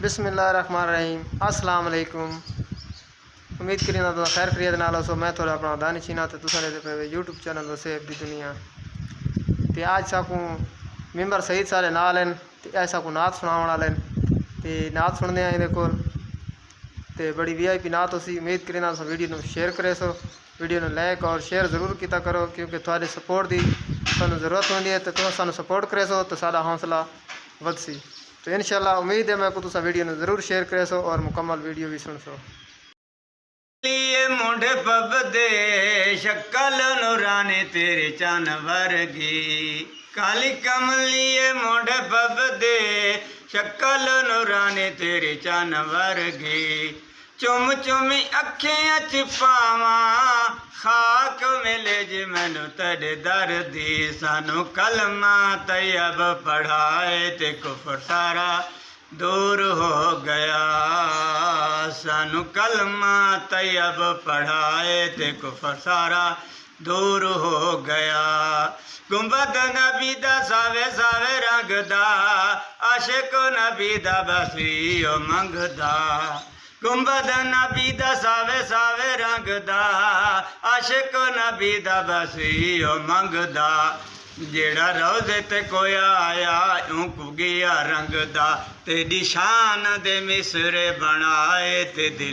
बिस्मिल्लाहिर्रहमानिर्रहीम अस्सलाम वालेकुम। उम्मीद करीना तो खैर खरीद नाल सो मैं थोड़ा अपना दानिश ना तो तुसा दे पे यूट्यूब चैनल वसेब दी दुनिया ते आज साकू मेंबर सईद सारे नाल हैं ते ऐसा को नात सुनावन वाले ते नात सुनदे आए दे कोल ते बड़ी वीआईपी नात होसी। उम्मीद करीना सो वीडियो नु शेयर करे सो, वीडियो नु लाइक और शेयर जरूर किया करो क्योंकि थोड़ी सपोर्ट दी सानू जरूरत होंदी है। तो तुम सानू सपोर्ट करे सो तो साडा हौसला वधसी। तो इंशाल्लाह उम्मीद है मैं को तुसा वीडियो नु जरूर शेयर करे सो और मुकम्मल वीडियो भी सुन सो। लिए मुंडे पबदे शक्ल नूरानी तेरे चन वर्गी, काली कमलिए मुंडे पबदे शक्ल नूरानी तेरे चन वर्गी। चुम चुमी अखियां च पावा खाक मिले जी मैनू तेरे दर्दी। सानू कलमा तैयब पढ़ाए ते कुफर सारा दूर हो गया। सानू कलमा तैयब पढ़ाए ते कुफर सारा दूर हो गया। गुंबद नबी दा सावे सावे रंग दा, आशिक नबी दा बसीओ मंगदा। गुंबद नबी दा सावे सावे रंग दा, आशिक नबी दा बसीओ मंगदा। जेड़ा रोज़े ते कोई आया यूं कुगिया रंग दा, तेरी शान दे मिसरे बनाए ते दिल